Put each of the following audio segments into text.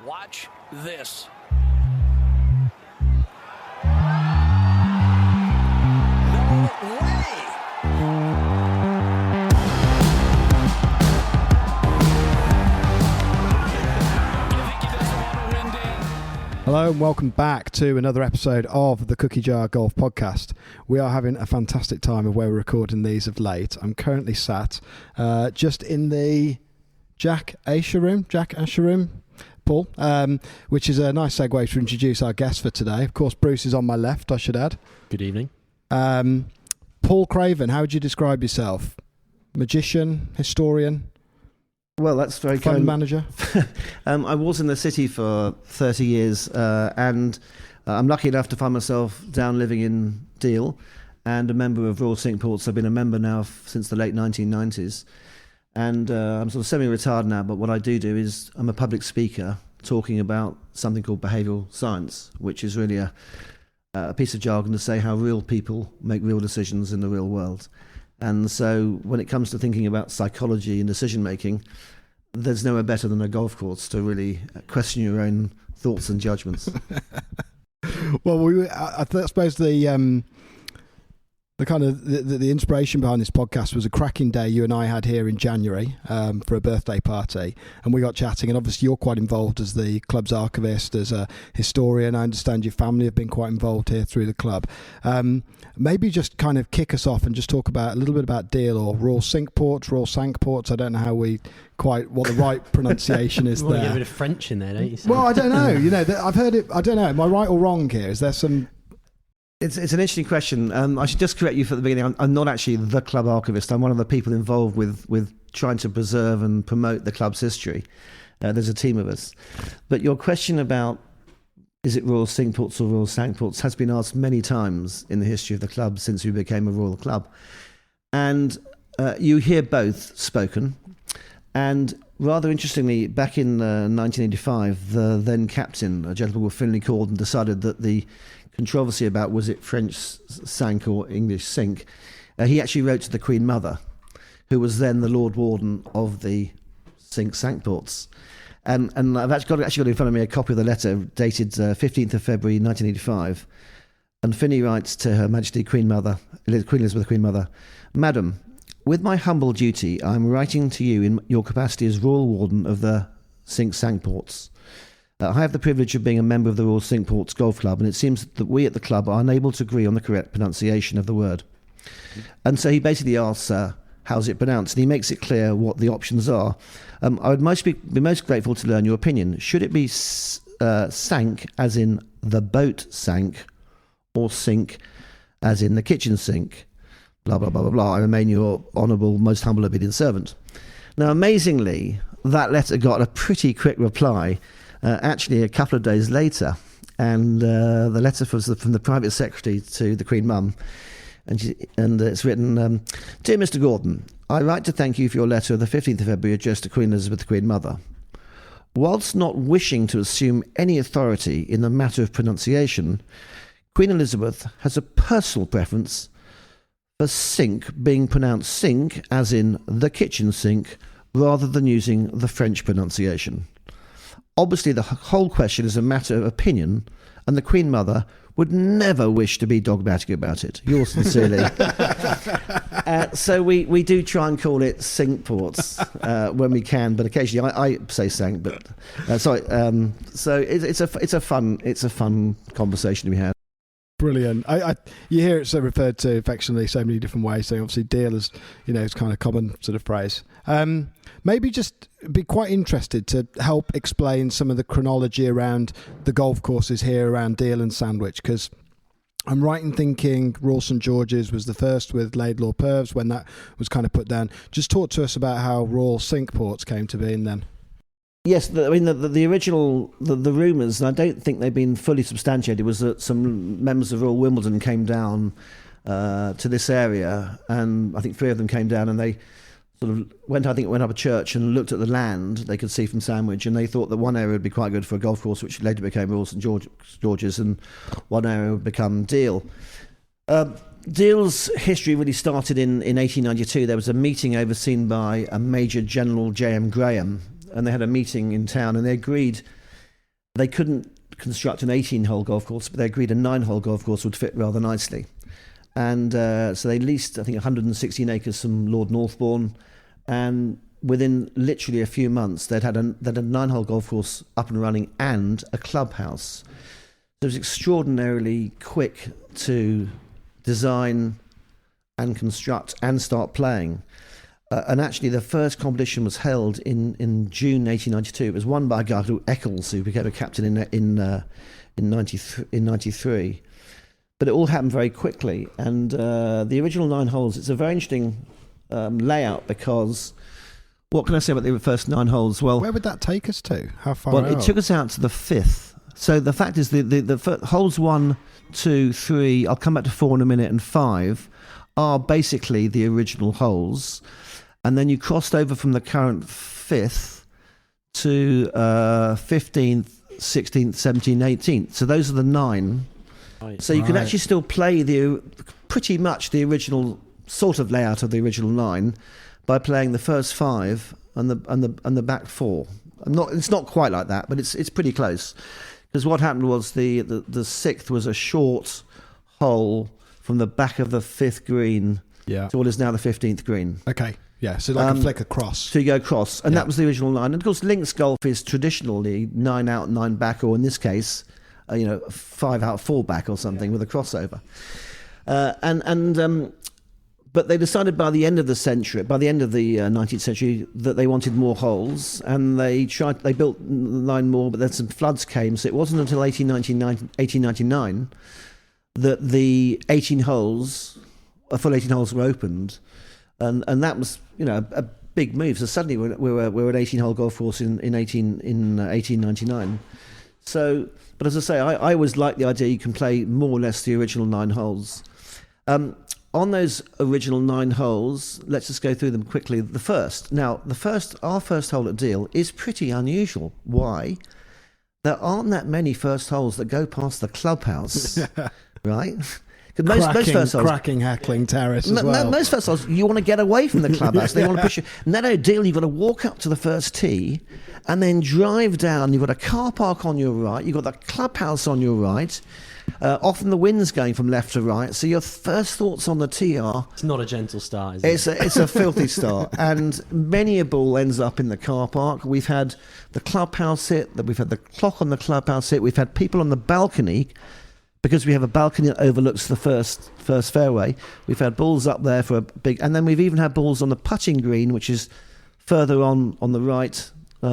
Watch this. No way! Hello and welcome back to another episode of the Cookie Jar Golf Podcast. We are having a fantastic time of where we're recording these of late. I'm currently sat just in the Jack Asher room, Paul, which is a nice segue to introduce our guest for today. Of course, Bruce is on my left, I should add. Good evening. Paul Craven, how would you describe yourself? Magician, historian? Well, that's very fund kind. Manager. I was in the city for 30 years, and I'm lucky enough to find myself down living in Deal, and a member of Royal Cinque Ports. I've been a member now since the late 1990s, and I'm sort of semi-retired now. But what I do is I'm a public speaker talking about something called behavioural science, which is really a piece of jargon to say how real people make real decisions in the real world. And so when it comes to thinking about psychology and decision-making, there's nowhere better than a golf course to really question your own thoughts and judgments. Well, I suppose the kind of the inspiration behind this podcast was a cracking day you and I had here in January for a birthday party, and we got chatting. And obviously, you're quite involved as the club's archivist, as a historian. I understand your family have been quite involved here through the club. Maybe just kind of kick us off and just talk about a little bit about Deal or Royal Cinque Ports, Royal Cinque Ports. I don't know what the right pronunciation is you want there. to get a bit of French in there, don't you? Well, I don't know. I've heard it. I don't know. Am I right or wrong here? Is there some? It's an interesting question. I should just correct you for the beginning. I'm not actually the club archivist. I'm one of the people involved with trying to preserve and promote the club's history. There's a team of us. But your question about is it Royal Cinque Ports or Royal Cinque Ports has been asked many times in the history of the club since we became a royal club. And you hear both spoken. And rather interestingly, back in 1985, the then captain, a gentleman called Finlay Corden, decided that the controversy about was it French Cinque or English Cinque, he actually wrote to the Queen Mother, who was then the Lord Warden of the Cinque Ports. And I've actually got in front of me a copy of the letter dated 15th of February 1985. And Finlay writes to Her Majesty Queen Elizabeth Queen Mother, Madam, with my humble duty, I am writing to you in your capacity as Royal Warden of the Cinque Ports. I have the privilege of being a member of the Royal Cinque Ports Golf Club, and it seems that we at the club are unable to agree on the correct pronunciation of the word. And so he basically asks, how's it pronounced? And he makes it clear what the options are. I would be most grateful to learn your opinion. Should it be sank, as in the boat sank, or sink, as in the kitchen sink? Blah, blah, blah, blah, blah. I remain your honourable, most humble, obedient servant. Now, amazingly, that letter got a pretty quick reply, actually a couple of days later. And the letter was from the private secretary to the Queen Mum. And it's written, Dear Mr. Gordon, I write to thank you for your letter of the 15th of February addressed to Queen Elizabeth, the Queen Mother. Whilst not wishing to assume any authority in the matter of pronunciation, Queen Elizabeth has a personal preference for sink being pronounced sink, as in the kitchen sink, rather than using the French pronunciation. Obviously, the whole question is a matter of opinion, and the Queen Mother would never wish to be dogmatic about it. Yours sincerely. So we do try and call it Cinque Ports when we can, but occasionally I say Cinque. But sorry. So it's a fun conversation to be had. Brilliant. You hear it referred to affectionately so many different ways. So obviously, Deal is it's kind of common sort of phrase. Maybe just be quite interested to help explain some of the chronology around the golf courses here around Deal and Sandwich, because I'm right in thinking Royal St George's was the first with Laidlaw Purves when that was kind of put down. Just talk to us about how Royal Cinque Ports came to be then. Yes, the original rumours, and I don't think they've been fully substantiated, was that some members of Royal Wimbledon came down to this area, and I think 3 of them came down, and they sort of went up a church and looked at the land they could see from Sandwich, and they thought that one area would be quite good for a golf course, which later became Royal St George's, and one area would become Deal. Deal's history really started in 1892. There was a meeting overseen by a Major General J.M. Graham, and they had a meeting in town, and they agreed they couldn't construct an 18-hole golf course, but they agreed a 9-hole golf course would fit rather nicely. And so they leased, I think, 116 acres from Lord Northbourne, and within literally a few months, they'd had a 9-hole golf course up and running and a clubhouse. So it was extraordinarily quick to design and construct and start playing. And actually, the first competition was held in June 1892. It was won by a guy called Eccles, who became a captain in 93. But it all happened very quickly. And the original 9 holes, it's a very interesting layout, because what can I say about the first 9 holes? Well, where would that take us to? How far Well, out? it took us out to the 5th. So the fact is, the holes 1, 2, 3, I'll come back to 4 in a minute, and 5 are basically the original holes. And then you crossed over from the current 5th to 15th, 16th, 17th, 18th. So those are the 9. Right. So you can actually still play pretty much the original sort of layout of the original 9 by playing the first 5 and the back 4. It's not quite like that, but it's pretty close. Because what happened was the 6th was a short hole from the back of the 5th green to what is now the 15th green. Okay. Yeah, so like a flick across. So you go across, and that was the original 9. And of course, links golf is traditionally 9 out, 9 back, or in this case, 5 out, 4 back, or something with a crossover. But they decided by the end of the 19th century, that they wanted more holes, and they built 9 more, but then some floods came, so it wasn't until 1899 that the 18 holes, a full 18 holes, were opened. And that was, a big move. So suddenly we were an 18-hole golf course in 1899. So, but as I say, I always like the idea you can play more or less the original 9 holes. On those original 9 holes, let's just go through them quickly. Our first hole at Deal is pretty unusual. Why? There aren't that many first holes that go past the clubhouse, right? Most first holes, cracking Hackling Terrace as well. Most first holes, you want to get away from the clubhouse. They want to push you. No, Deal, you've got to walk up to the first tee and then drive down. You've got a car park on your right. You've got the clubhouse on your right. Often the wind's going from left to right. So your first thoughts on the tee are... It's not a gentle start, is it? It's a filthy start. And many a ball ends up in the car park. We've had the clubhouse hit. We've had the clock on the clubhouse hit. We've had people on the balcony... Because we have a balcony that overlooks the first fairway, we've had balls up there for a big... And then we've even had balls on the putting green, which is further on the right,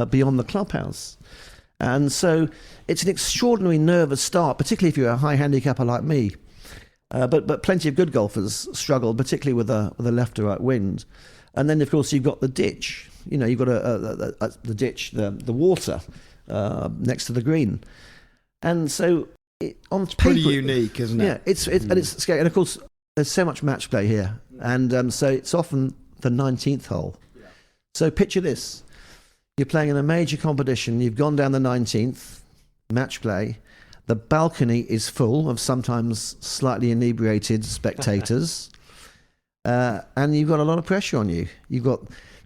beyond the clubhouse. And so it's an extraordinary nervous start, particularly if you're a high handicapper like me. But plenty of good golfers struggle, particularly with a left to right wind. And then, of course, you've got the ditch. You've got the ditch, the water next to the green. And so... on It's paper, pretty unique, isn't it? Yeah, it's scary. And of course, there's so much match play here, and so it's often the 19th hole. So picture this: you're playing in a major competition. You've gone down the 19th match play. The balcony is full of sometimes slightly inebriated spectators, and you've got a lot of pressure on you. You've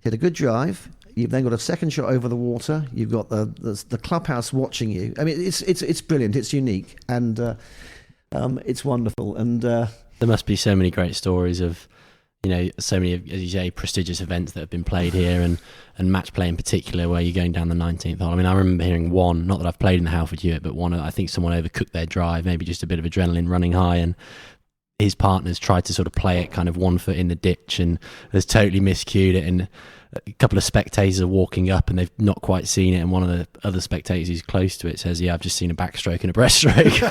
hit a good drive. You've then got a second shot over the water. You've got the clubhouse watching you. I mean, it's brilliant. It's unique, and it's wonderful. And there must be so many great stories of, so many, as you say, prestigious events that have been played here, and match play in particular, where you're going down the 19th hole. I mean, I remember hearing one, not that I've played in the Halford Hewitt, but one, I think someone overcooked their drive, maybe just a bit of adrenaline running high, and his partners tried to sort of play it kind of 1 foot in the ditch and has totally miscued it, and a couple of spectators are walking up and they've not quite seen it, and one of the other spectators who's close to it says, I've just seen a backstroke and a breaststroke.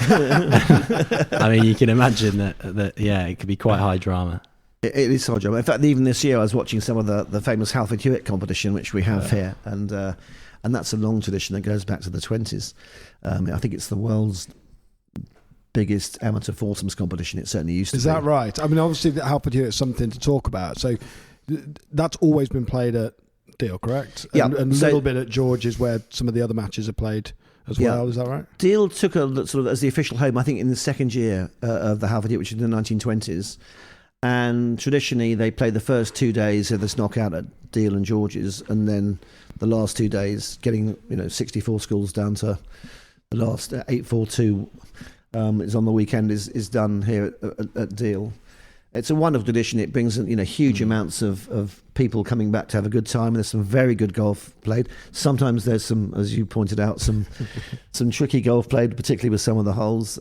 I mean, you can imagine that it could be quite high drama. It is high drama. In fact, even this year I was watching some of the famous Halford Hewitt competition, which we have here, and that's a long tradition that goes back to the 20s. I think it's the world's biggest amateur foursomes competition. It certainly used to be. Is that right? I mean, obviously the Halford Hewitt is something to talk about, so that's always been played at Deal, correct? Yeah. And a little bit at George's, where some of the other matches are played as well. Is that right? Deal took a sort of as the official home, I think, in the second year of the Halford Hewitt, which is in the 1920s. And traditionally, they play the first 2 days of this knockout at Deal and George's, and then the last 2 days, getting 64 schools down to The last 842 is on the weekend. Is done here at Deal. It's a wonderful tradition. It brings huge amounts of people coming back to have a good time. And there's some very good golf played. Sometimes there's some, as you pointed out, some tricky golf played, particularly with some of the holes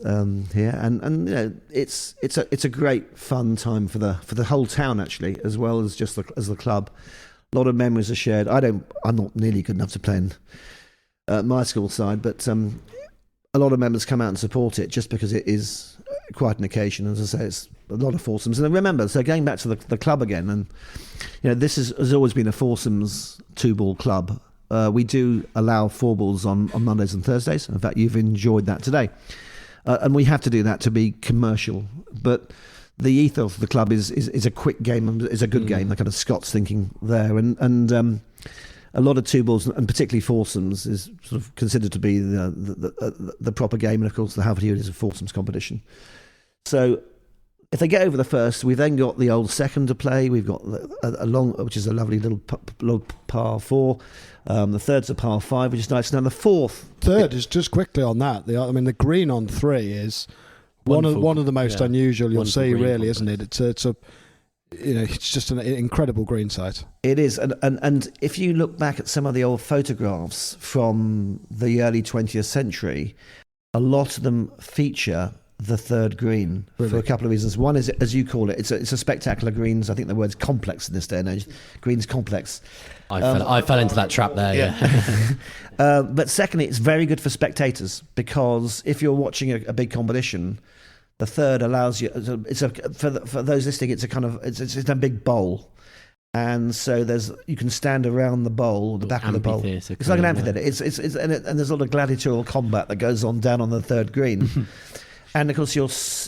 here. And it's a great fun time for the whole town actually, as well as just as the club. A lot of memories are shared. I'm not nearly good enough to play in my school side, but a lot of members come out and support it just because it is quite an occasion. As I say, it's a lot of foursomes. And remember, so going back to the club again, and this has always been a foursomes 2-ball club. We do allow 4 balls on Mondays and Thursdays. In fact, you've enjoyed that today. And we have to do that to be commercial. But the ethos of the club is a quick game, is a good game, the kind of Scots thinking there. And a lot of 2 balls, and particularly foursomes, is sort of considered to be the proper game. And of course, the Halford Hewitt is a foursomes competition. So if they get over the first, we've then got the old second to play. We've got a long, which is a lovely little par 4. The third's a par 5, which is nice. Now the third is just quickly on that. The green on 3 is one of the most unusual you'll see, really, isn't it? It's just an incredible green site. It is, and if you look back at some of the old photographs from the early 20th century, a lot of them feature the third green for a couple of reasons. One is, as you call it, it's a spectacular greens. I think the word's complex in this day and age. Greens complex. I fell into that trap there. Yeah. But secondly, it's very good for spectators because if you're watching a big competition, the third allows you. For those listening, it's a big bowl, and so you can stand around the bowl, the back of the bowl. It's like an amphitheatre. And there's a lot of gladiatorial combat that goes on down on the third green. And of course,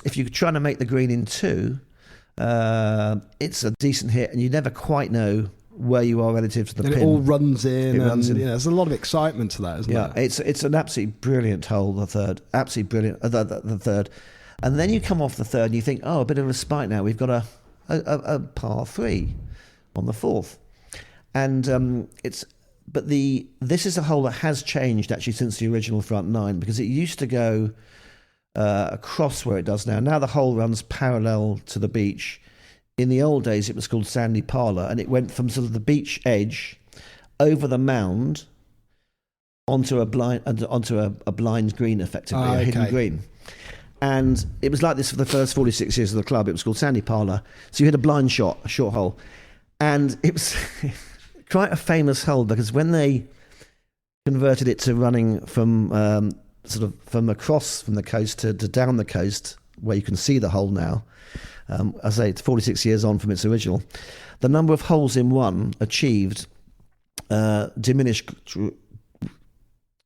if you're trying to make the green in 2, it's a decent hit, and you never quite know where you are relative to the pin. It all runs in. There's a lot of excitement to that, isn't there? Yeah, it's an absolutely brilliant hole, the third. Absolutely brilliant, the third. And then you come off the third and you think, a bit of respite now. We've got a par 3 on the 4th. And this is a hole that has changed actually since the original front 9, because it used to go across where it does now. Now the hole runs parallel to the beach. In the old days, it was called Sandy Parlour, and it went from sort of the beach edge over the mound onto a blind green, effectively, a hidden green. And it was like this for the first 46 years of the club. It was called Sandy Parlour. So you hit a blind shot, a short hole. And it was quite a famous hole because when they converted it to running from from across from the coast to down the coast, where you can see the hole now, I say it's 46 years on from its original, the number of holes in one achieved diminished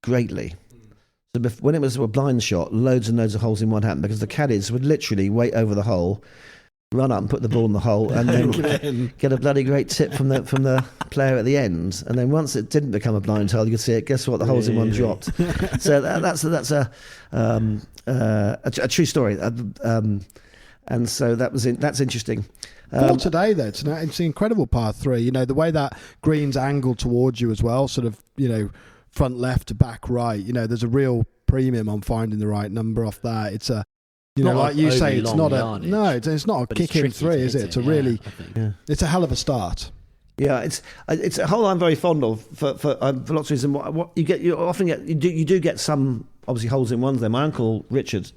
greatly. So when it was a blind shot, loads and loads of holes in one happened because the caddies would literally wait over the hole, run up and put the ball in the hole, and then get a bloody great tip from the player at the end. And then once it didn't become a blind hole, you could see it. Guess what? The holes in one dropped. So that's a true story. And so that's interesting. Today, though, it's an incredible par 3. The way that green's angled towards you as well, sort of, front left to back right. There's a real premium on finding the right number off that. It's a, like you say, it's not it's not a kick in 3, is it? It's a really, it's a hell of a start. Yeah, it's a hole I'm very fond of for lots of reasons. What you get, you do get some obviously holes in ones there. My uncle Richard,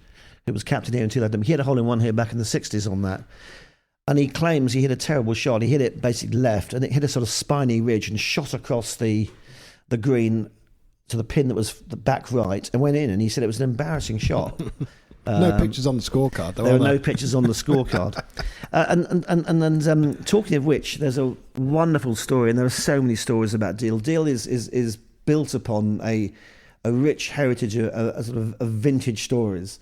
who was captain here in 2000, he had a hole in one here back in the 60s on that. And he claims he hit a terrible shot. He hit it basically left, and it hit a sort of spiny ridge and shot across the green to the pin that was the back right and went in. And he said it was an embarrassing shot. No pictures on the scorecard, though. There are no pictures on the scorecard. And talking of which, there's a wonderful story, and there are so many stories about Deal. Deal is built upon a rich heritage, a sort of vintage stories.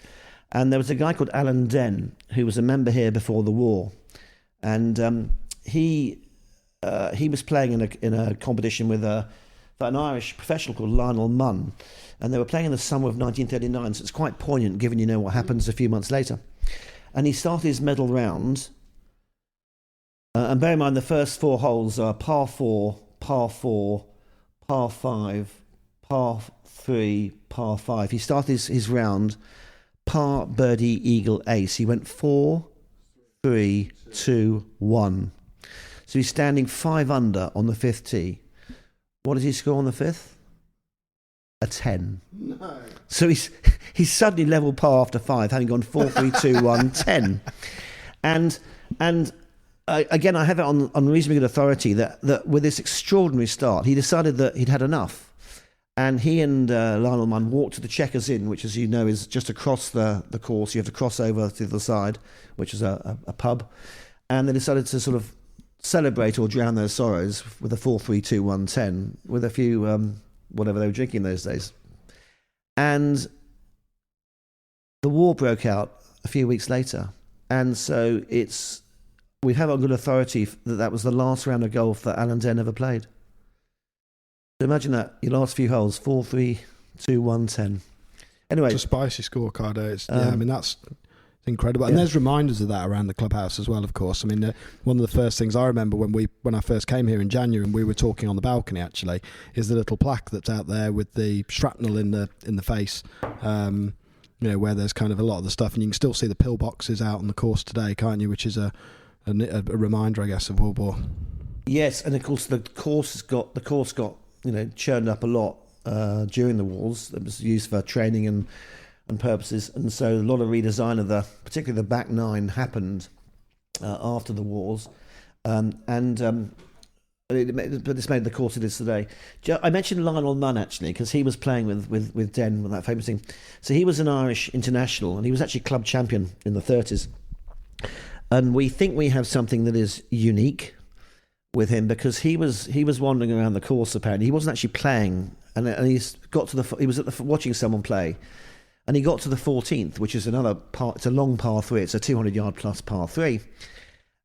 And there was a guy called Alan Den who was a member here before the war, and he was playing in a competition with an Irish professional called Lionel Munn, and they were playing in the summer of 1939. So it's quite poignant, given what happens a few months later. And he started his medal round, and bear in mind the first 4 holes are par 4, par 4, par 5, par 3, par 5. He started his round par, birdie, eagle, ace. He went 4, 3, 2, 1. So he's standing 5 under on the 5th tee. What did he score on the 5th? A 10. No. So he's suddenly level par after 5, having gone 4, 3, 2, 1, 10. And again, I have it on reasonably good authority that with this extraordinary start, he decided that he'd had enough. And he and Lionel Munn walked to the Checkers Inn, which, as you know, is just across the course. You have to cross over to the other side, which is a pub. And they decided to sort of celebrate or drown their sorrows with a 4, 3, 2, 1, 10, with a few whatever they were drinking those days. And the war broke out a few weeks later. And so we have on good authority that was the last round of golf that Alan Dare ever played. So imagine that, your last few holes, 4, 3, 2, 1, 10. Anyway. It's a spicy scorecard. That's incredible. And there's reminders of that around the clubhouse as well, of course. I mean, one of the first things I remember when I first came here in January and we were talking on the balcony, actually, is the little plaque that's out there with the shrapnel in the face, where there's kind of a lot of the stuff. And you can still see the pillboxes out on the course today, can't you? Which is a reminder, I guess, of World War. Yes, and of course the course got churned up a lot during the wars. It was used for training and purposes, and so a lot of redesign of particularly the back nine happened after the wars, but it's made the course it is today. I mentioned Lionel Munn actually because he was playing with Den with that famous thing. So he was an Irish international, and he was actually club champion in the 30s. And we think we have something that is unique with him because he was wandering around the course apparently. He wasn't actually playing, and he's got to he was watching someone play. And he got to the 14th, which is another par. It's a long par 3. It's a 200-yard plus par 3.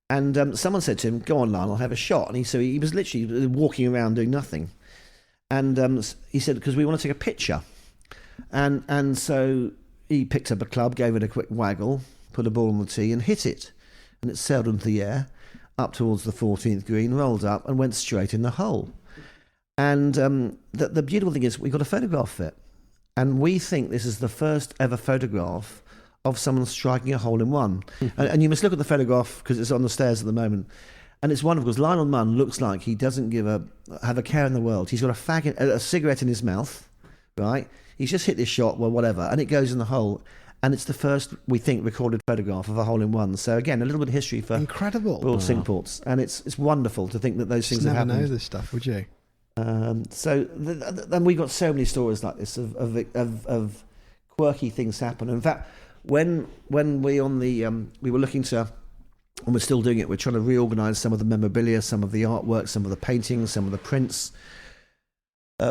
And someone said to him, "Go on, Lionel, have a shot." And he was literally walking around doing nothing. And he said, "Because we want to take a picture." And so he picked up a club, gave it a quick waggle, put a ball on the tee, and hit it. And it sailed into the air, up towards the 14th green, rolled up, and went straight in the hole. And the beautiful thing is, we got a photograph of it. And we think this is the first ever photograph of someone striking a hole in one. Mm-hmm. And you must look at the photograph because it's on the stairs at the moment. And it's wonderful because Lionel Munn looks like he doesn't have a care in the world. He's got a cigarette in his mouth, right? He's just hit this shot, well, whatever, and it goes in the hole. And it's the first, we think, recorded photograph of a hole in one. So again, a little bit of history for incredible Royal Cinque Ports. And it's wonderful to think that those things have happened. Never know this stuff, would you? Then we've got so many stories like this of quirky things happen. In fact, when we were looking to, and we're still doing it, we're trying to reorganise some of the memorabilia, some of the artwork, some of the paintings, some of the prints.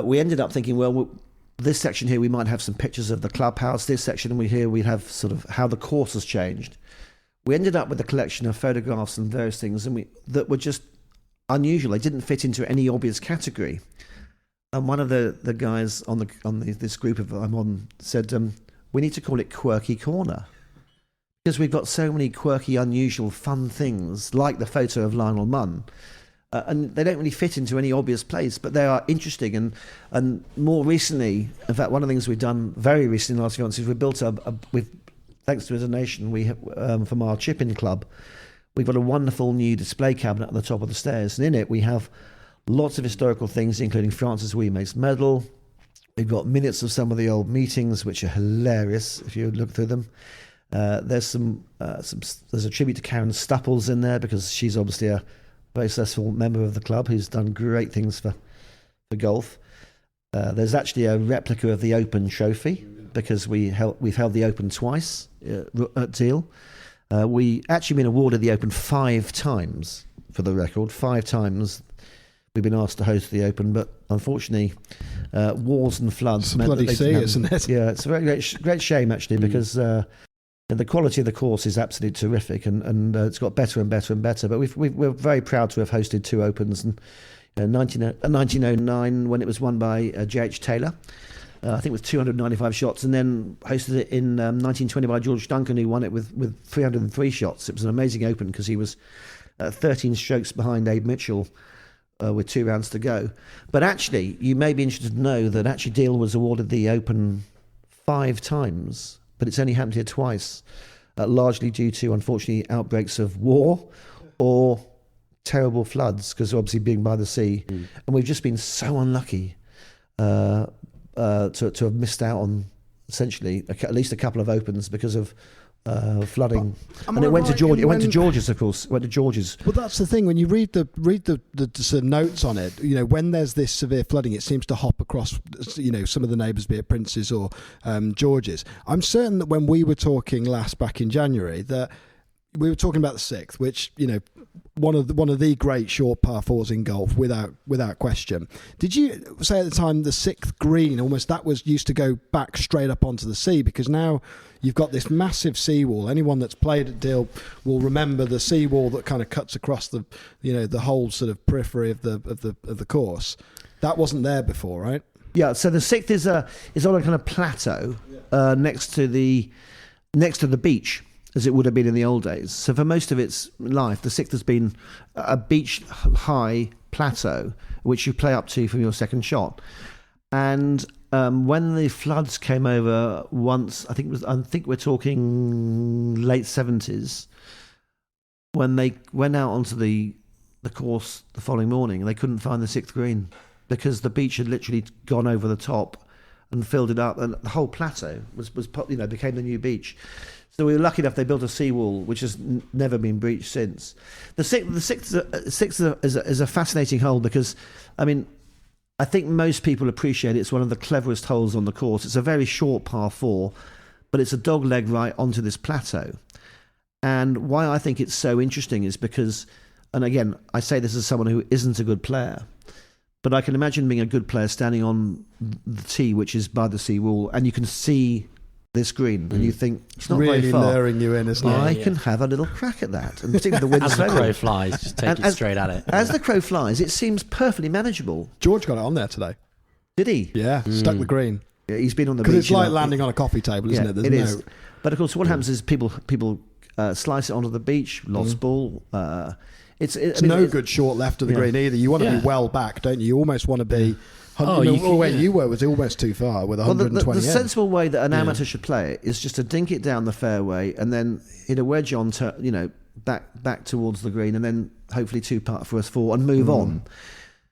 We ended up thinking, well, this section here we might have some pictures of the clubhouse. This section we'd have sort of how the course has changed. We ended up with a collection of photographs and various things, that were just unusual. They didn't fit into any obvious category. And one of the guys on this group I'm on said, we need to call it Quirky Corner because we've got so many quirky, unusual, fun things like the photo of Lionel Munn, and they don't really fit into any obvious place, but they are interesting. And more recently, in fact, one of the things we've done very recently in the last few months is we built thanks to a donation we have, from our Chipping Club. We've got a wonderful new display cabinet at the top of the stairs, and in it we have lots of historical things, including Francis Wemate's medal. We've got minutes of some of the old meetings, which are hilarious if you look through them. There's a tribute to Karen Stupples in there because she's obviously a very successful member of the club who's done great things for golf. There's actually a replica of the Open trophy because we've held the Open twice at Deal. We actually been awarded the Open 5 times, for the record. 5 times we've been asked to host the Open, but unfortunately, wars and floods. It's a bloody sea, isn't it? Yeah, it's a very great shame actually, because the quality of the course is absolutely terrific, and it's got better and better and better. But we're very proud to have hosted 2 Opens, and 1909 when it was won by J.H. Taylor. I think it was 295 shots, and then hosted it in 1920 by George Duncan, who won it with 303 shots. It was an amazing Open because he was 13 strokes behind Abe Mitchell with 2 rounds to go. But actually, you may be interested to know that actually Deal was awarded the Open 5 times, but it's only happened here twice, largely due to, unfortunately, outbreaks of war or terrible floods, because obviously being by the sea. And we've just been so unlucky to have missed out on essentially at least a couple of Opens because of flooding. And it went to Georgia. It went to George's, of course. It went to George's. Well, that's the thing. When you read the sort of notes on it, when there's this severe flooding, it seems to hop across, some of the neighbours, be it Prince's or George's. I'm certain that when we were talking last back in January, that we were talking about the 6th, which one of the great short par 4s in golf, without question. Did you say at the time the 6th green almost that was used to go back straight up onto the sea, because now you've got this massive seawall? Anyone that's played at Deal will remember the seawall that kind of cuts across the the whole sort of periphery of the course. That wasn't there before, right? Yeah. So the 6th is on a kind of plateau next to the beach, as it would have been in the old days. So for most of its life, the 6th has been a beach-high plateau, which you play up to from your second shot. And when the floods came over once, I think we're talking late 70s, when they went out onto the course the following morning, they couldn't find the 6th green because the beach had literally gone over the top and filled it up, and the whole plateau became the new beach. So we were lucky enough they built a seawall, which has never been breached since. The sixth is a fascinating hole because, I think most people appreciate it's one of the cleverest holes on the course. It's a very short par 4, but it's a dog leg right onto this plateau. And why I think it's so interesting is because, and again, I say this as someone who isn't a good player, but I can imagine being a good player standing on the tee, which is by the seawall, and you can see this green, and you think it's not really very far. luring you in, isn't it? I can have a little crack at that, and particularly the wind's As the crow flies, just take it straight at it. As the crow flies, it seems perfectly manageable. George got it on there today. Did he? Yeah, stuck the green. Yeah, he's been on the beach. Because it's like landing on a coffee table, isn't it? It is. But of course, what happens is people slice it onto the beach, lost ball. It's good short left of the green either. You want to be well back, don't you? You almost want to be. Where you were was almost too far with 120. The sensible way that an amateur should play it is just to dink it down the fairway and then hit a wedge on, back towards the green, and then hopefully 2 putt for us 4 and move on.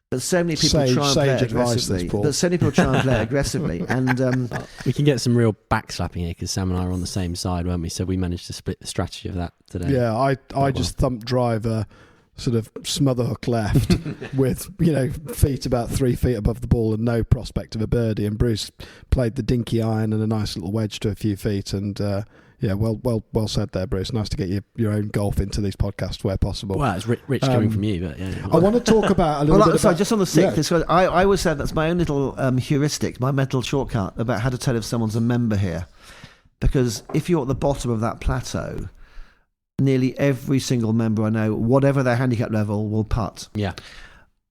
But so many people try and play it aggressively. And we can get some real backslapping here because Sam and I are on the same side, weren't we? So we managed to split the strategy of that today. Yeah, I just thump driver. Sort of smother hook left with feet about 3 feet above the ball and no prospect of a birdie, and Bruce played the dinky iron and a nice little wedge to a few feet, and well said there, Bruce. Nice to get your own golf into these podcasts where possible. Well, it's rich coming from you, but yeah. I want to talk about a little bit just on the 6th, I always said that's my own little heuristic, my mental shortcut about how to tell if someone's a member here, because if you're at the bottom of that plateau, nearly every single member I know, whatever their handicap level, will putt. Yeah.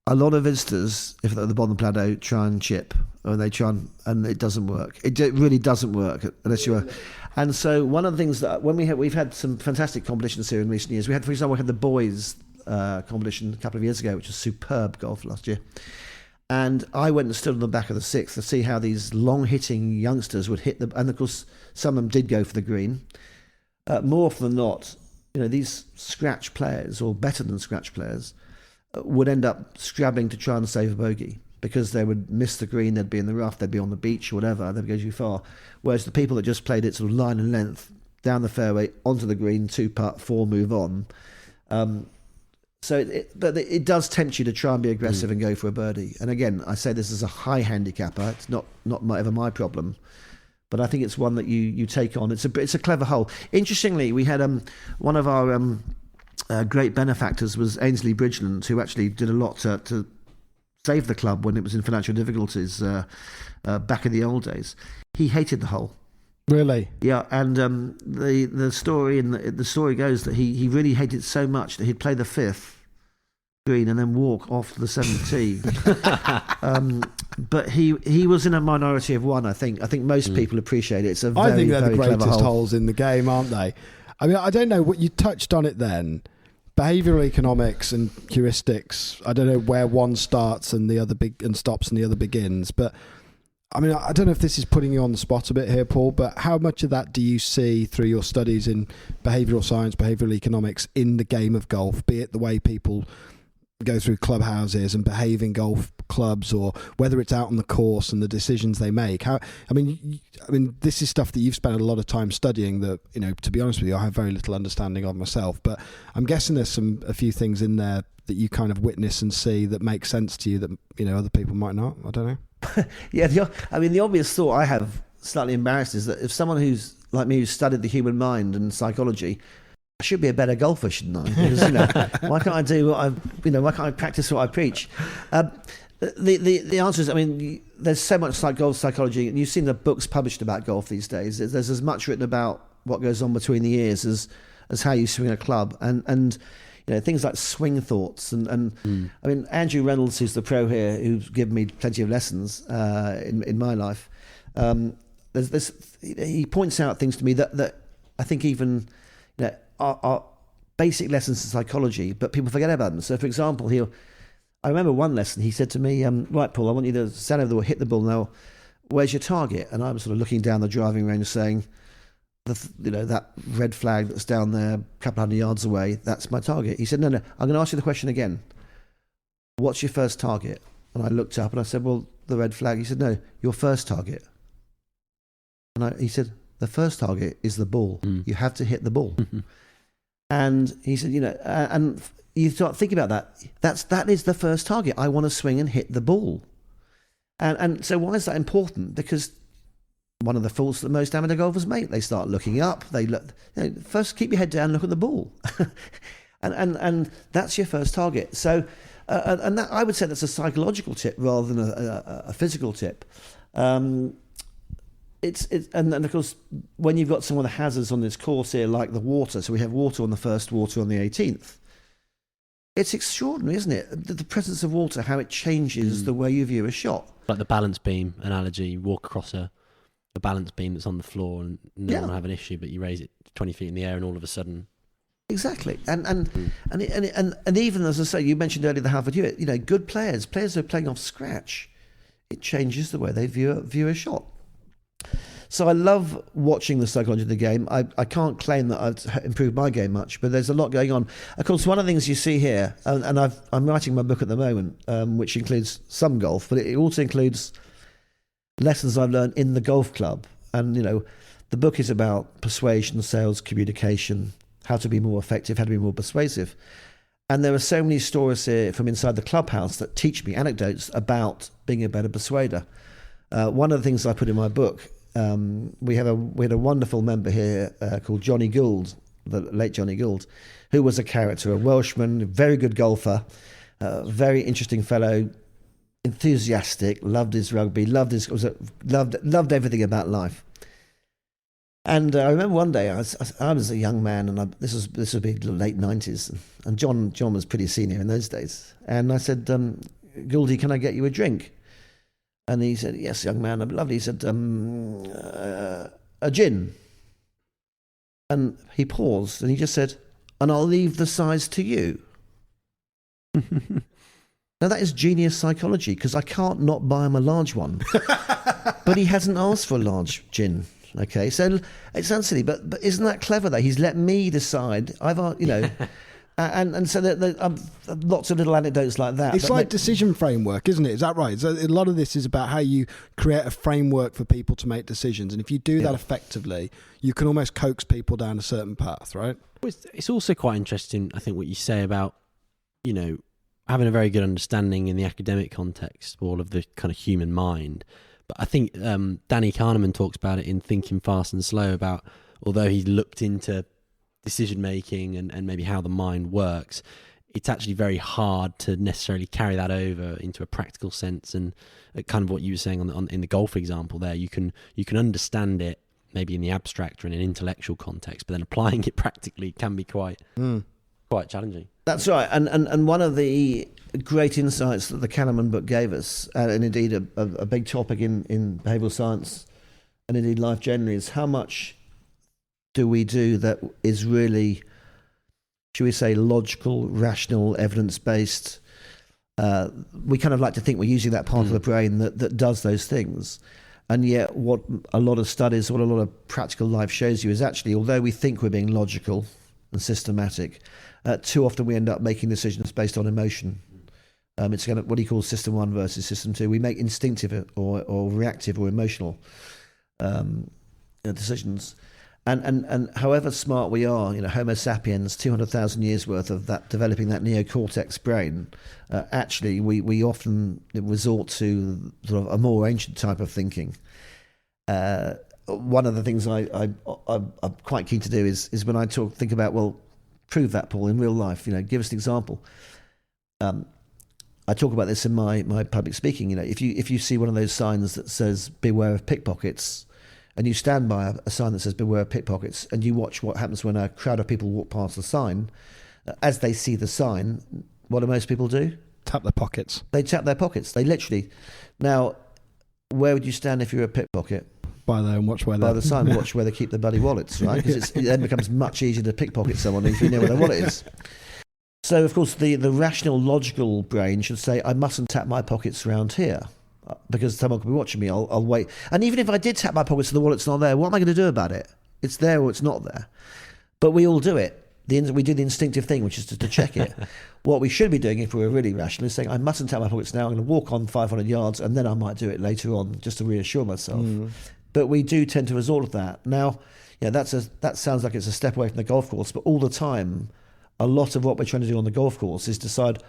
A lot of visitors, if they're at the bottom of the plateau, try and chip, or they try and it doesn't work. It really doesn't work unless you are. And so one of the things that we've had some fantastic competitions here in recent years. For example, we had the boys competition a couple of years ago, which was superb golf last year. And I went and stood on the back of the 6th to see how these long-hitting youngsters would hit and of course some of them did go for the green. More often than not, these scratch players, or better than scratch players, would end up scrabbling to try and save a bogey because they would miss the green, they'd be in the rough, they'd be on the beach or whatever, they'd go too far. Whereas the people that just played it sort of line and length, down the fairway, onto the green, 2 putt, 4 move on. But it does tempt you to try and be aggressive and go for a birdie. And again, I say this as a high handicapper, it's not ever my problem. But I think it's one that you take on. It's a clever hole. Interestingly, we had one of our great benefactors was Ainsley Bridgeland, who actually did a lot to save the club when it was in financial difficulties back in the old days. He hated the hole. Really? Yeah, and the story goes that he really hated it so much that he'd play the 5th green and then walk off to the 7th tee. But he was in a minority of one. I think most people appreciate it. It's a very, I think they're very the greatest clever hole. holes in the game, aren't they? I mean, I don't know what you touched on it then, behavioural economics and heuristics, I don't know where one starts and the other stops and the other begins, but I mean, I don't know if this is putting you on the spot a bit here, Paul, but how much of that do you see through your studies in behavioural science, behavioural economics in the game of golf, be it the way people go through clubhouses and behave in golf clubs, or whether it's out on the course and the decisions they make? I mean, this is stuff that you've spent a lot of time studying that, you know, to be honest with you, I have very little understanding of myself, but I'm guessing there's a few things in there that you kind of witness and see that make sense to you that, you know, other people might not. I don't know. Yeah, the obvious thought I have, slightly embarrassed, is that if someone who's like me, who's studied the human mind and psychology, I should be a better golfer, shouldn't I? Because, you know, why can't I do why can't I practice what I preach? The answer is, I mean, there's so much like golf psychology, and you've seen the books published about golf these days. There's as much written about what goes on between the ears as how you swing a club, and you know, things like swing thoughts, and I mean, Andrew Reynolds, who's the pro here, who's given me plenty of lessons in my life. He points out things to me that I think even, you know, are basic lessons in psychology, but people forget about them. So, for example, I remember one lesson. He said to me, "Right, Paul, I want you to stand over the ball, hit the ball. Now, where's your target?" And I was sort of looking down the driving range, saying, that red flag that's down there, a couple hundred yards away, that's my target. He said, "No, I'm going to ask you the question again. What's your first target?" And I looked up and I said, "Well, the red flag." He said, "No, your first target." And he said, "The first target is the ball. You have to hit the ball." And he said, and you start thinking about that. That is the first target. I want to swing and hit the ball. And so why is that important? Because one of the faults that most amateur golfers make, they start looking up. They look. First, keep your head down and look at the ball, and that's your first target. So, and that, I would say that's a psychological tip rather than a physical tip. And of course, when you've got some of the hazards on this course here, like the water, so we have water on the first, water on the 18th. It's extraordinary, isn't it? The presence of water, how it changes the way you view a shot. Like the balance beam analogy, you walk across a balance beam that's on the floor and no one will have an issue, but you raise it 20 feet in the air and all of a sudden... Exactly. And even, as I say, you mentioned earlier the Halford Hewitt, you know, good players who are playing off scratch, it changes the way they view a shot. So I love watching the psychology of the game. I can't claim that I've improved my game much, but there's a lot going on. Of course, one of the things you see here, and I'm writing my book at the moment, which includes some golf, but it also includes lessons I've learned in the golf club. And, you know, the book is about persuasion, sales, communication, how to be more effective, how to be more persuasive. And there are so many stories here from inside the clubhouse that teach me anecdotes about being a better persuader. One of the things I put in my book, we had a wonderful member here called Johnny Gould, the late Johnny Gould, who was a character, a Welshman, very good golfer, very interesting fellow, enthusiastic, loved his rugby, loved everything about life. And I remember one day I was a young man, and this would be the late 90s, and John was pretty senior in those days. And I said, "Gouldy, can I get you a drink?" And he said, "Yes, young man, lovely." He said, "A gin." And he paused and he just said, "And I'll leave the size to you." Now that is genius psychology, because I can't not buy him a large one. But he hasn't asked for a large gin. Okay, so it sounds silly, but isn't that clever though? He's let me decide. And so there lots of little anecdotes like that. It's like decision framework, isn't it? Is that right? So a lot of this is about how you create a framework for people to make decisions. And if you do that effectively, you can almost coax people down a certain path, right? It's also quite interesting, I think, what you say about, you know, having a very good understanding in the academic context of all of the kind of human mind. But I think Danny Kahneman talks about it in Thinking Fast and Slow, about although he looked into decision making and maybe how the mind works, it's actually very hard to necessarily carry that over into a practical sense. And kind of what you were saying in the golf example there, you can understand it maybe in the abstract or in an intellectual context, but then applying it practically can be quite challenging. That's right. And one of the great insights that the Kahneman book gave us, and indeed a big topic in behavioural science and indeed life generally, is how much do we do that is really should we say, logical, rational, evidence-based. We kind of like to think we're using that part of the brain that does those things. And yet what a lot of studies, what a lot of practical life shows you is actually, although we think we're being logical and systematic, too often we end up making decisions based on emotion. It's kind of what he calls system 1 versus system 2. We make instinctive or reactive or emotional decisions. And however smart we are, Homo sapiens, 200,000 years worth of that, developing that neocortex brain, actually we often resort to sort of a more ancient type of thinking. One of the things I'm quite keen to do is when I think about, well, prove that, Paul, in real life, give us an example. I talk about this in my public speaking. If you see one of those signs that says beware of pickpockets, and you stand by a sign that says beware of pickpockets, and you watch what happens when a crowd of people walk past the sign, as they see the sign, what do most people do? Tap their pockets. They tap their pockets. They literally. Now, where would you stand if you were a pickpocket? By there and watch where by the sign, watch where they keep their bloody wallets, right? Because it then becomes much easier to pickpocket someone if you know where their wallet is. So, of course, the rational, logical brain should say, I mustn't tap my pockets around here, because someone could be watching me. I'll wait. And even if I did tap my pockets and the wallet's not there, what am I going to do about it? It's there or it's not there. But we all do it. We do the instinctive thing, which is to check it. What we should be doing, if we were really rational, is saying, I mustn't tap my pockets now. I'm going to walk on 500 yards and then I might do it later on, just to reassure myself. But we do tend to resort to that. Now, that sounds like it's a step away from the golf course, but all the time, a lot of what we're trying to do on the golf course is decide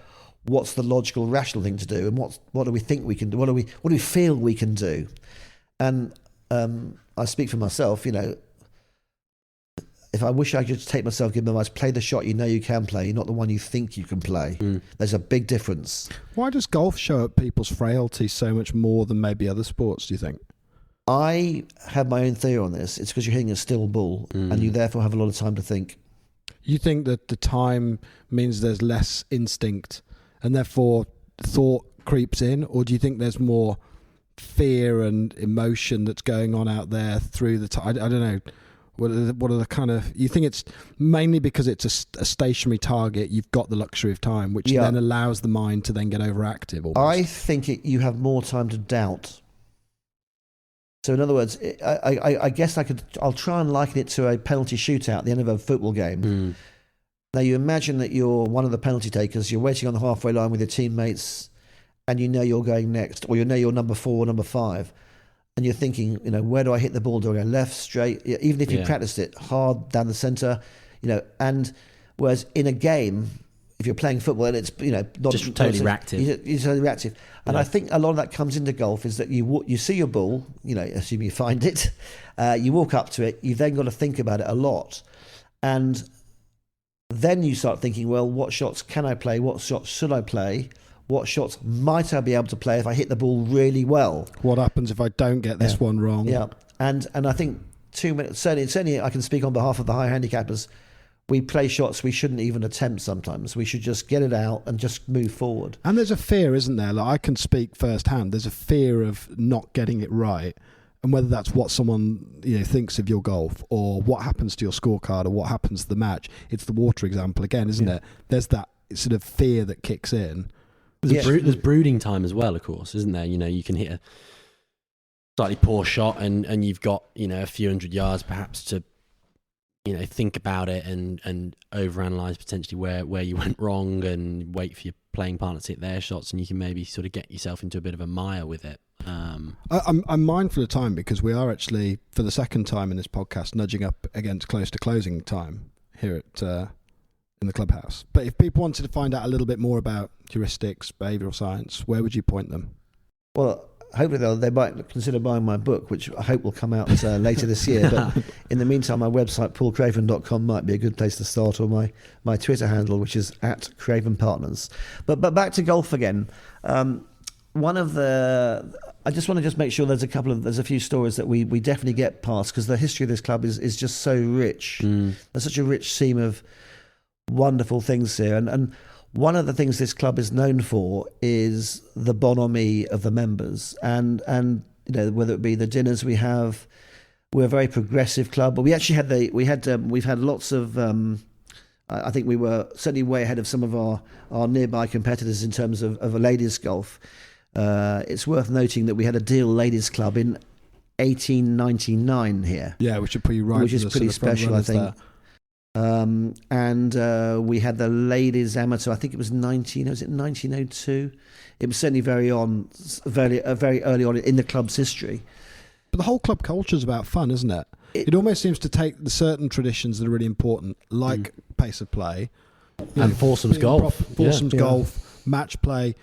what's the logical, rational thing to do, and what do we think we can do? What do we feel we can do? And I speak for myself. If I wish I could just take myself, give my advice, play the shot you know you can play, not the one you think you can play. There's a big difference. Why does golf show up people's frailty so much more than maybe other sports, do you think? I have my own theory on this. It's because you're hitting a still ball, and you therefore have a lot of time to think. You think that the time means there's less instinct and therefore thought creeps in, or do you think there's more fear and emotion that's going on out there through the time? I don't know. What are the kind of... You think it's mainly because it's a stationary target, you've got the luxury of time, which then allows the mind to then get overactive almost. I think you have more time to doubt. So in other words, I guess I'll try and liken it to a penalty shootout at the end of a football game. Now you imagine that you're one of the penalty takers, you're waiting on the halfway line with your teammates, and you know you're going next, or you know you're number 4 or number 5, and you're thinking, where do I hit the ball? Do I go left, straight? Even if you practiced it hard down the centre, and whereas in a game, if you're playing football and it's not just totally reactive, you're totally reactive. And I think a lot of that comes into golf is that you see your ball, assume you find it, you walk up to it, you've then got to think about it a lot, and then you start thinking, well, what shots can I play? What shots should I play? What shots might I be able to play if I hit the ball really well? What happens if I don't get this one wrong? Yeah, and I think 2 minutes. Certainly, I can speak on behalf of the high handicappers. We play shots we shouldn't even attempt sometimes. We should just get it out and just move forward. And there's a fear, isn't there? Like, I can speak firsthand. There's a fear of not getting it right. And whether that's what someone thinks of your golf, or what happens to your scorecard, or what happens to the match. It's the water example again, isn't it? There's that sort of fear that kicks in. There's brooding time as well, of course, isn't there? You can hit a slightly poor shot and you've got, a few hundred yards perhaps to, think about it and overanalyze potentially where you went wrong, and wait for your playing partner to hit their shots, and you can maybe sort of get yourself into a bit of a mire with it. I'm mindful of time because we are actually, for the second time in this podcast, nudging up against close to closing time here at in the clubhouse. But if people wanted to find out a little bit more about heuristics, behavioural science, where would you point them? Well, hopefully they might consider buying my book, which I hope will come out later this year. But in the meantime, my website, paulcraven.com, might be a good place to start, or my Twitter handle, which is @Craven Partners. But back to golf again. I just want to make sure there's a few stories that we definitely get past, because the history of this club is just so rich. There's such a rich seam of wonderful things here, and one of the things this club is known for is the bonhomie of the members, and whether it be the dinners we have. We're a very progressive club, but we actually we've had lots of I think we were certainly way ahead of some of our nearby competitors in terms of a ladies' golf. It's worth noting that we had a Deal Ladies Club in 1899 here. Yeah, which would put you right, which is pretty special, I think. And we had the ladies amateur. I think it was 1902. It was certainly very early on in the club's history. But the whole club culture is about fun, isn't it? It almost seems to take the certain traditions that are really important, like pace of play, and foursomes golf, golf, match play,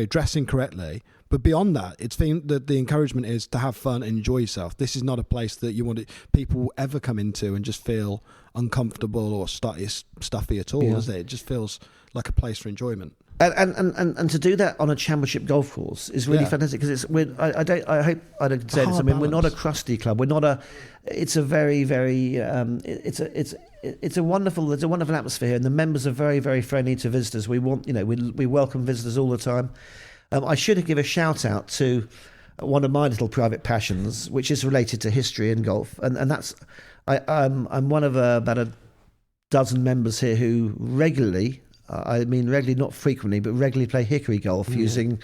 dressing correctly. But beyond that, it's that the encouragement is to have fun and enjoy yourself. This is not a place that you want people ever come into and just feel uncomfortable or stuffy at all, is it? It just feels like a place for enjoyment. And to do that on a championship golf course is really fantastic, because I hope I don't say this. I mean, we're not a crusty club. We're not a. It's a very, very. It's a wonderful. There's a wonderful atmosphere here, and the members are very, very friendly to visitors. We welcome visitors all the time. I should give a shout out to one of my little private passions, which is related to history and golf, and that's I'm one of about a dozen members here who regularly, not frequently, but regularly play hickory golf using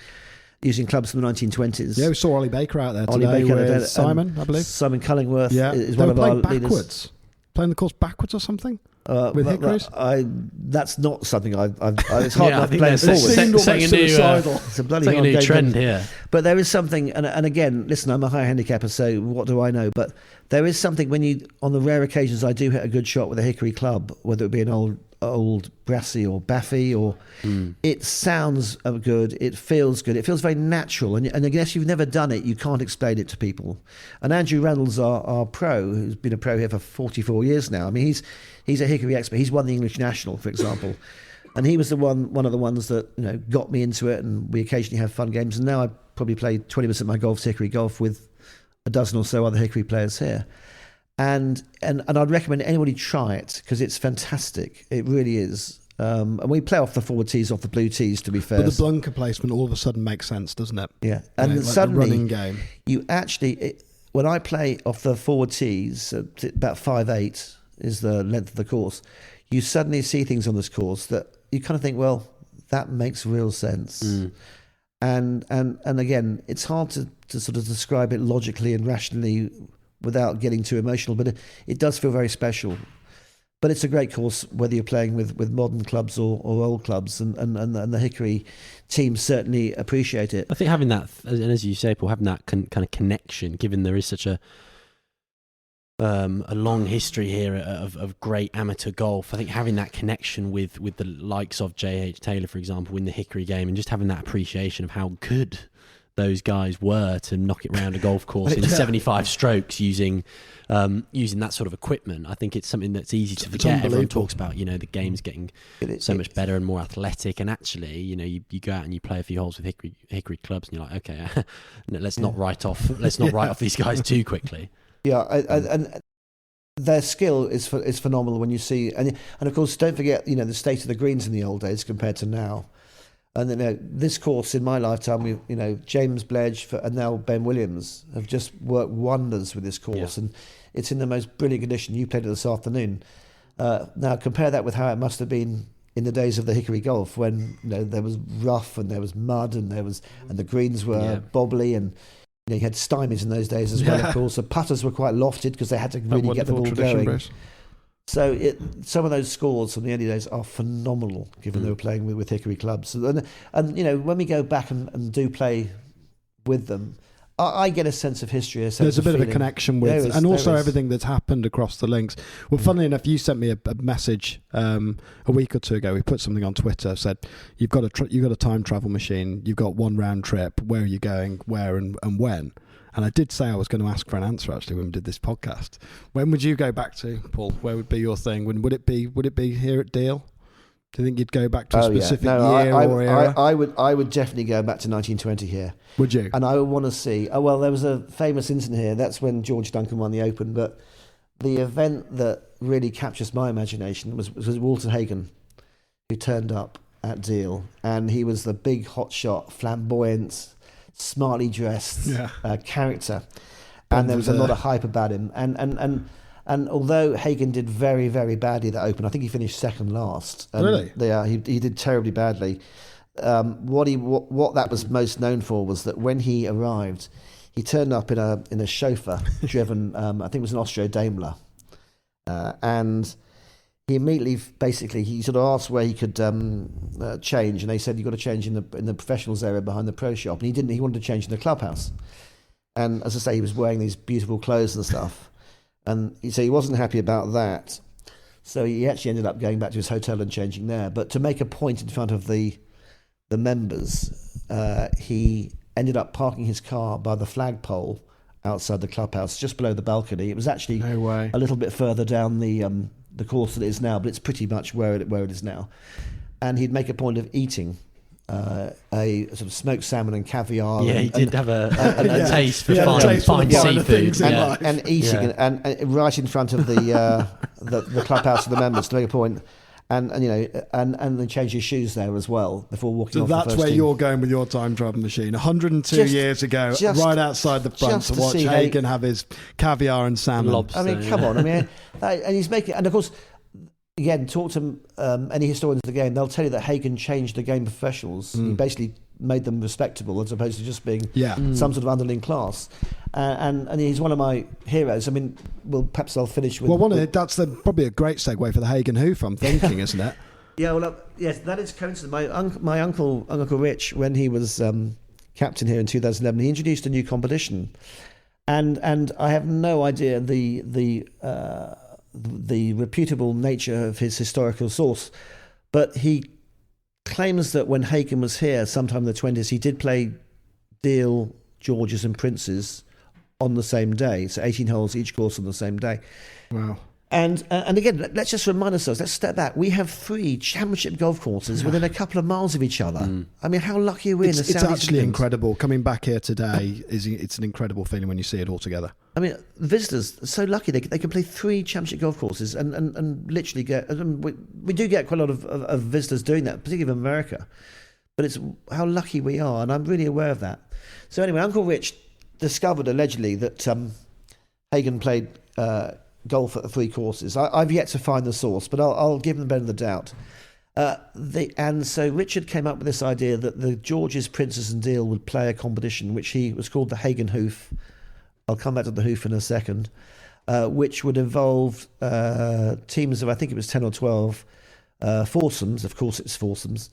clubs from the 1920s. Yeah, we saw Ollie Baker out there today with Simon, I believe. Simon Cullingworth is they one of our backwards. leaders. Playing the course backwards or something? With hickories? That's not something it's hard enough playing forward. It's a bloody hard new game trend here. But there is something, and again, listen, I'm a high handicapper, so what do I know? But there is something when on the rare occasions I do hit a good shot with a hickory club, whether it be an old brassy or baffy, or it sounds good, it feels good, it feels very natural, and I guess you've never done it, you can't explain it to people. And Andrew Reynolds, our pro, who's been a pro here for 44 years now, I mean, he's a hickory expert. He's won the English National, for example, and he was one of the ones that got me into it, and we occasionally have fun games, and now I probably play 20% of my golf's hickory golf with a dozen or so other hickory players here. And I'd recommend anybody try it, because it's fantastic. It really is. And we play off the forward tees, off the blue tees, to be fair. But the bunker placement all of a sudden makes sense, doesn't it? Yeah. And like suddenly, the running game. You actually, when I play off the forward tees, about 5'8" is the length of the course, you suddenly see things on this course that you kind of think, well, that makes real sense. And again, it's hard to sort of describe it logically and rationally without getting too emotional, but it does feel very special. But it's a great course, whether you're playing with modern clubs or old clubs, and the hickory teams certainly appreciate it. I think having that, and as you say, Paul, having that kind of connection, given there is such a long history here of great amateur golf, I think having that connection with the likes of J.H. Taylor, for example, in the hickory game, and just having that appreciation of how good those guys were to knock it round a golf course in 75 strokes using that sort of equipment. I think it's something that's easy to forget. Everyone talks about, the game's getting so much better and more athletic, and actually, you go out and you play a few holes with hickory clubs, and you're like, okay, let's not write off these guys too quickly. Yeah, and their skill is phenomenal when you see, and of course, don't forget, the state of the greens in the old days compared to now. And this course in my lifetime, James Bledge and now Ben Williams have just worked wonders with this course, and it's in the most brilliant condition. You played it this afternoon. Now compare that with how it must have been in the days of the hickory golf, when there was rough and there was mud and the greens were bobbly, and you had stymies in those days as well. Of course, the putters were quite lofted because they had to really get the ball going. Bruce. So some of those scores from the early days are phenomenal, given they were playing with hickory clubs. And when we go back and do play with them, I get a sense of history. There's a bit of a connection with, and also everything that's happened across the links. Well, funnily enough, you sent me a message a week or two ago. We put something on Twitter, said you've got a time travel machine. You've got one round trip. Where are you going? Where and when? And I did say I was going to ask for an answer actually when we did this podcast. When would you go back to, Paul? Where would be your thing? Would it be here at Deal? Do you think you'd go back to a specific year or era? I would definitely go back to 1920 here. Would you? And I would want to see. Oh well, there was a famous incident here. That's when George Duncan won the Open. But the event that really captures my imagination was Walter Hagen, who turned up at Deal, and he was the big hotshot, flamboyant, smartly dressed character, and there was a lot of hype about him, and And although Hagen did very, very badly that Open, I think he finished second last. And Really? Yeah, he did terribly badly. What that was most known for was that when he arrived, he turned up in a chauffeur driven, I think it was an Austro Daimler, and he immediately, basically, he sort of asked where he could change, and they said, you've got to change in the professionals area behind the pro shop, and he didn't. He wanted to change in the clubhouse, and as I say, he was wearing these beautiful clothes and stuff, and so he wasn't happy about that. So he actually ended up going back to his hotel and changing there. But to make a point in front of the members, he ended up parking his car by the flagpole outside the clubhouse, just below the balcony. It was actually a little bit further down the course that it is now, but it's pretty much where it is now. And he'd make a point of eating a sort of smoked salmon and caviar. Yeah, he did have a taste for taste for fine the finer things seafood. in life. and eating and right in front of the clubhouse of the members to make a point. And then change his shoes there as well before walking So off that's the first where tee. you're going with your time travel machine. 102 years ago, right outside the front to watch Hagen have his caviar and salmon. Lobster, I mean, come on. I mean, and he's making, and of course, again, talk to any historians of the game, they'll tell you that Hagen changed the game professionals. He basically made them respectable as opposed to just being some sort of underling class. And he's one of my heroes. I mean, perhaps I'll finish with... Well, that's probably a great segue for the Hagen hoof, I'm thinking, isn't it? Yeah, well, yes, that is coincident. My uncle Rich, when he was captain here in 2011, he introduced a new competition, and I have no idea the reputable nature of his historical source, but he claims that when Hagen was here, sometime in the 20s, he did play Deal, Georges, and Princes on the same day, so 18 holes each course on the same day. Wow. And again, let's just remind ourselves, let's step back. We have 3 championship golf courses within a couple of miles of each other. I mean, how lucky are we in the It's Southeast actually England? incredible. Coming back here today, it's an incredible feeling when you see it all together. I mean, visitors are so lucky they can play 3 championship golf courses and literally get... we do get quite a lot of visitors doing that, particularly in America. But it's how lucky we are, and I'm really aware of that. So anyway, Uncle Rich discovered allegedly that Hagen played golf at the 3 courses. I've yet to find the source, but I'll give him the benefit of the doubt. And so Richard came up with this idea that the Georges, Princes and Deal would play a competition which he was called the Hagen Hoof. I'll come back to the hoof in a second, which would involve teams of, I think it was 10 or 12 foursomes, of course it's foursomes,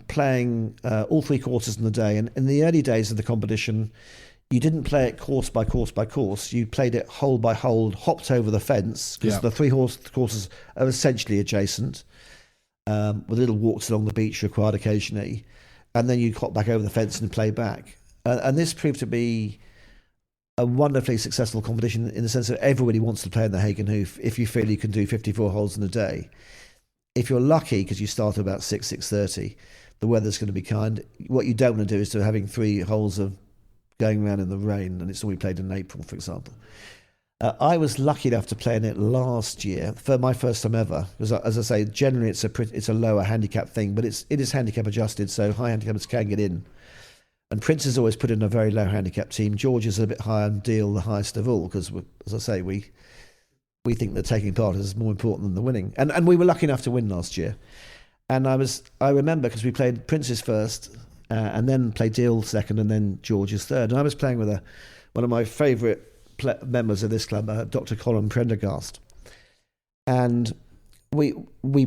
playing all 3 courses in the day. And in the early days of the competition, you didn't play it course by course by course. You played it hole by hole, hopped over the fence, because the 3 courses are essentially adjacent, with little walks along the beach required occasionally. And then you hop back over the fence and play back. And this proved to be a wonderfully successful competition in the sense that everybody wants to play in the Hagen Hoof if you feel you can do 54 holes in a day. If you're lucky, because you start at about 6:30, the weather's going to be kind. What you don't want to do is to having 3 holes of going around in the rain, and it's all we played in April, for example. I was lucky enough to play in it last year for my first time ever. Because, as I say, generally it's a lower handicap thing, but it is handicap adjusted, so high handicappers can get in. And Prince has always put in a very low handicap team. George is a bit higher, and Deal the highest of all, because, as I say, we think that taking part is more important than the winning. And we were lucky enough to win last year. And I remember, because we played Prince's first, and then played Deal second, and then George's third. And I was playing with one of my favourite members of this club, Dr. Colin Prendergast. And we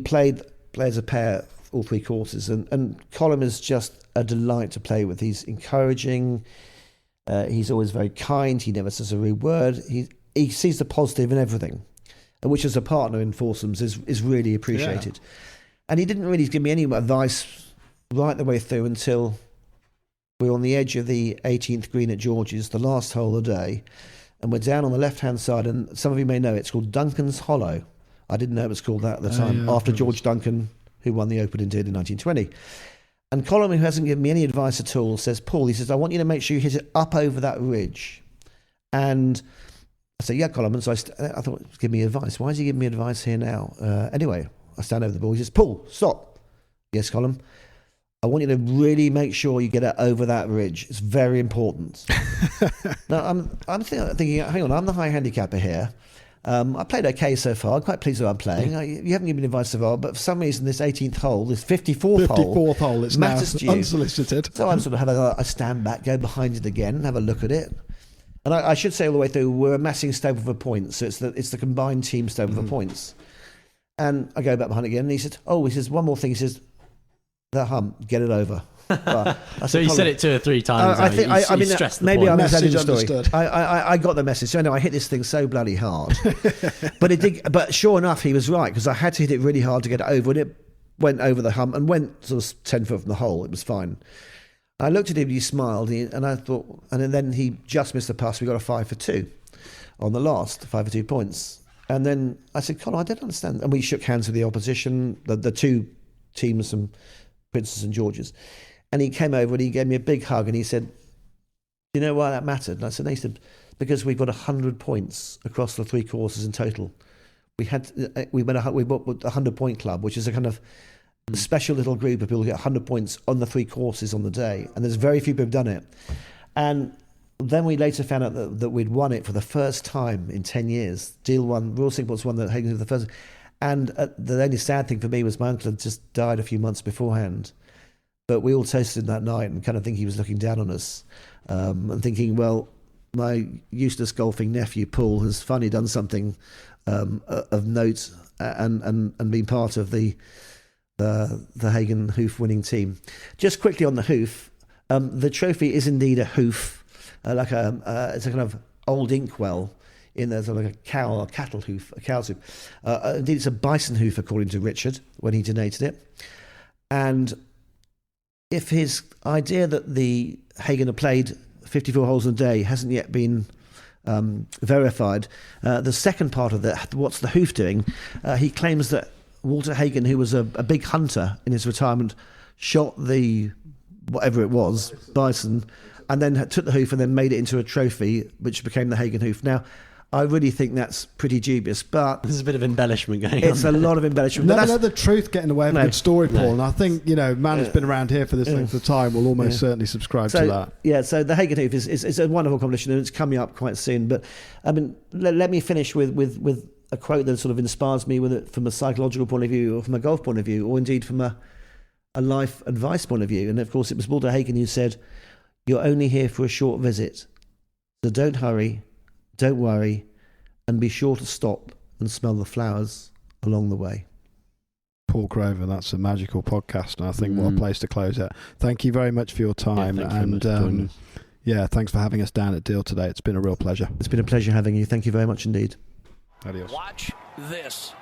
played as a pair all 3 courses. And Colin is just a delight to play with. He's encouraging. He's always very kind. He never says a rude word. He sees the positive in everything, and which as a partner in foursomes is really appreciated. Yeah. And he didn't really give me any advice right the way through until we were on the edge of the 18th green at George's, the last hole of the day, and we're down on the left-hand side, and some of you may know it's called Duncan's Hollow. I didn't know it was called that at the time, after George Duncan, who won the Open in 1920. And Colin, who hasn't given me any advice at all, says, Paul, he says, I want you to make sure you hit it up over that ridge. And I said, yeah, Colin. And so I thought, give me advice. Why is he giving me advice here now? Anyway, I stand over the ball. He says, Paul, stop. Yes, Colin. I want you to really make sure you get it over that ridge. It's very important. Now, I'm thinking, hang on, I'm the high handicapper here. I played okay so far. I'm quite pleased with what I'm playing. You haven't given me advice so far, but for some reason this 18th hole, this 54th hole, it's matters now to you. Unsolicited. So I'm sort of having a stand back, go behind it again, and have a look at it. And I should say all the way through, we're amassing stable for points. So it's the combined team stable for points. And I go back behind it again, and he said, one more thing. He says, the hump, get it over. Well, So you said it 2 or 3 times. I think I mean, stressed the maybe point. I'm Message understanding the story. understood. I got the message. So anyway, I hit this thing so bloody hard, but it did. But sure enough, he was right, because I had to hit it really hard to get it over, and it went over the hump and went sort of 10 foot from the hole. It was fine. I looked at him, he smiled, and I thought, and then he just missed the pass. We got a 5 for 2 on the last, 5 for 2 points. And then I said, Colin, I don't understand. And we shook hands with the opposition, the 2 teams from Princess and George's. And he came over and he gave me a big hug and he said, "Do you know why that mattered?" And I said, because we've got 100 points across the 3 courses in total. We bought the 100-point club, which is a kind of special little group of people who get 100 points on the 3 courses on the day. And there's very few people who've done it. And then we later found out that we'd won it for the first time in 10 years. Royal Cinque Ports won the Hagen for the first. And the only sad thing for me was my uncle had just died a few months beforehand. But we all toasted that night and kind of think he was looking down on us, and thinking, well, my useless golfing nephew Paul has finally done something of note and been part of the Hagen hoof winning team. Just quickly on the hoof, the trophy is indeed a hoof, it's a kind of old inkwell in there, sort of like a cattle hoof, a cow's hoof. Indeed, it's a bison hoof, according to Richard when he donated it, and if his idea that the Hagen had played 54 holes in a day hasn't yet been verified, the second part of that, what's the hoof doing, he claims that Walter Hagen, who was a big hunter in his retirement, shot the, whatever it was, bison, and then took the hoof and then made it into a trophy, which became the Hagen hoof. Now, I really think that's pretty dubious, but there's a bit of embellishment going on. It's a lot of embellishment. Never let the truth get in the way of a good story, Paul. And I think, man who's been around here for this length of time will almost certainly subscribe to that. Yeah, so the Hagen hoof is a wonderful competition, and it's coming up quite soon. But I mean, let me finish with a quote that sort of inspires me with it from a psychological point of view, or from a golf point of view, or indeed from a life advice point of view. And of course, it was Walter Hagen who said, "You're only here for a short visit, so don't hurry, don't worry, and be sure to stop and smell the flowers along the way." Paul Craven, that's a magical podcast, and I think what a place to close it. Thank you very much for your time, thanks for having us down at Deal today. It's been a real pleasure. It's been a pleasure having you. Thank you very much indeed. Adios. Watch this.